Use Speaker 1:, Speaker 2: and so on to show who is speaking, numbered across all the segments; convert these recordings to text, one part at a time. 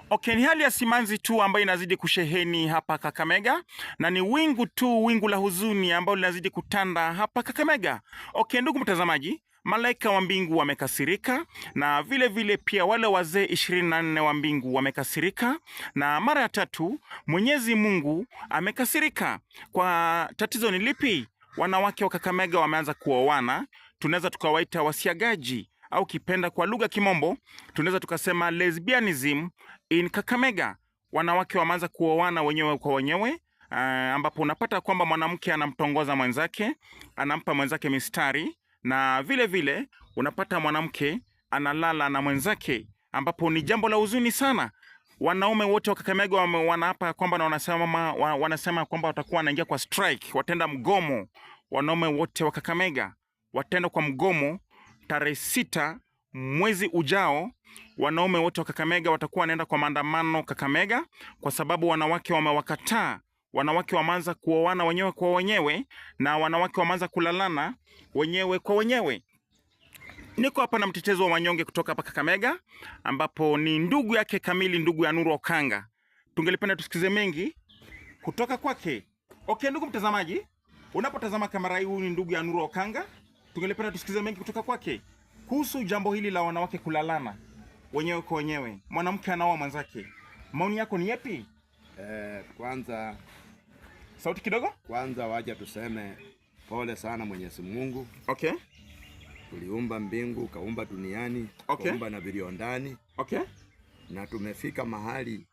Speaker 1: Okay, ni hali ya simanzi tu ambayo inazidi kusheheni hapa Kakamega, na ni wingu la huzuni ambalo linazidi kutanda hapa Kakamega. Okay, ndugu mtazamaji, malaika wa mbingu wamekasirika, na vile pia wale wazee 24 wa mbingu wamekasirika, na mara ya tatu Mwenyezi Mungu amekasirika. Kwa tatizo ni lipi? Wanawake wa Kakamega wameanza kuoana. Tunaweza tukawaita wasiagaji, au kipenda kwa lugha kimombo tunaweza tukasema lesbianism in Kakamega. Wanawake wameanza kuoana wenyewe kwa wenyewe, ambapo unapata kwamba mwanamke anamtongoza mwenzake, anampa mwenzake mistari, na vile unapata mwanamke analala na mwenzake, ambapo ni jambo la huzuni sana. Wanaume wote wa Kakamega wanaapa kwamba, na wanasema kwamba watakuwa wanaingia kwa strike, watenda mgomo. Wanaume wote wa Kakamega watenda kwa mgomo tarehe 6 mwezi ujao. Wanaume wote wa Kakamega watakuwa wanaenda kwa maandamano Kakamega, kwa sababu wanawake wamewakataa. Wanawake wameanza kuoana wenyewe kwa wenyewe, na wanawake wameanza kulalana wenyewe kwa wenyewe. Niko hapa na mtetezi wa wanyonge kutoka hapa Kakamega, ambapo ni ndugu yake kamili, ndugu ya Nuru Okanga. Tungelipenda tusikize mengi kutoka kwake. Okay, ndugu mtazamaji, unapotazama kamera hii, huyu ni ndugu ya Nuru Okanga. Tungelipenda tusikize mengi kutoka kwake kuhusu jambo hili la wanawake kulalana wenyewe kwa wenyewe, mwanamke anaoa mwenzake. Maoni yako ni yapi?
Speaker 2: Kwanza
Speaker 1: sauti kidogo.
Speaker 2: Kwanza waje tuseme pole sana Mwenyezi Mungu.
Speaker 1: Okay.
Speaker 2: Uliumba mbingu, ukaumba duniani,
Speaker 1: okay,
Speaker 2: ukaumba na biliondani.
Speaker 1: Okay.
Speaker 2: Na tumefika mahali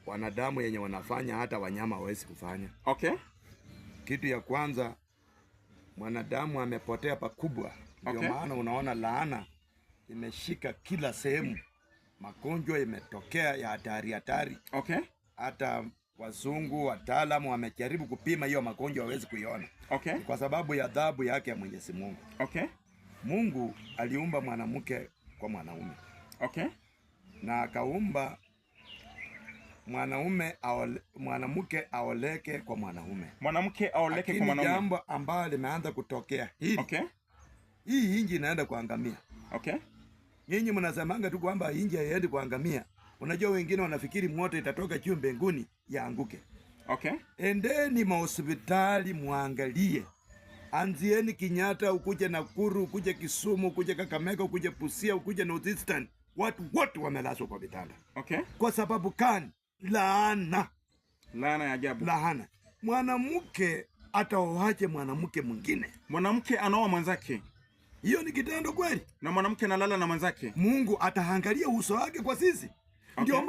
Speaker 2: wanadamu yenye wanafanya hata wanyama hawezi kufanya.
Speaker 1: Okay.
Speaker 2: Kitu ya kwanza, mwanadamu amepotea pakubwa. Ndio
Speaker 1: okay,
Speaker 2: maana unaona laana imeshika kila sehemu. Magonjwa imetokea ya hatari.
Speaker 1: Okay.
Speaker 2: Hata wazungu wataalamu wamejaribu kupima hiyo magonjwa, hawezi kuiona.
Speaker 1: Okay.
Speaker 2: Kwa sababu ya adhabu yake ya Mwenyezi Mungu.
Speaker 1: Okay.
Speaker 2: Mungu aliumba mwanamke kwa mwanaume.
Speaker 1: Okay.
Speaker 2: Na akaumba mwanamke aoleke kwa mwanaume.
Speaker 1: Mwanamke aoleke kwa mwanaume.
Speaker 2: Jambo ambalo limeanza kutokea hili.
Speaker 1: Okay.
Speaker 2: Hii inji inaenda kuangamia.
Speaker 1: Okay.
Speaker 2: Nyinyi mnasemanga tu kwamba inji haiendi kuangamia. Unajua wengine wanafikiri moto itatoka juu mbinguni yaanguke.
Speaker 1: Okay.
Speaker 2: Endeni mahospitali muangalie. Anzieni Kenyatta, ukuje Nakuru, ukuje Kisumu, ukuje Kakamega, ukuje Busia, ukuje North Eastern. Watu wote wamelazwa kwa vitanda.
Speaker 1: Okay.
Speaker 2: Kwa sababu kani? Laana.
Speaker 1: Laana ya ajabu.
Speaker 2: Laana. Mwanamke ataoaje mwanamke mwingine?
Speaker 1: Mwanamke anaoa mwenzake.
Speaker 2: Hiyo ni kitendo kweli?
Speaker 1: Na mwanamke analala na mwenzake.
Speaker 2: Mungu ataangalia uso wake kwa sisi.
Speaker 1: Okay.
Speaker 2: Ndio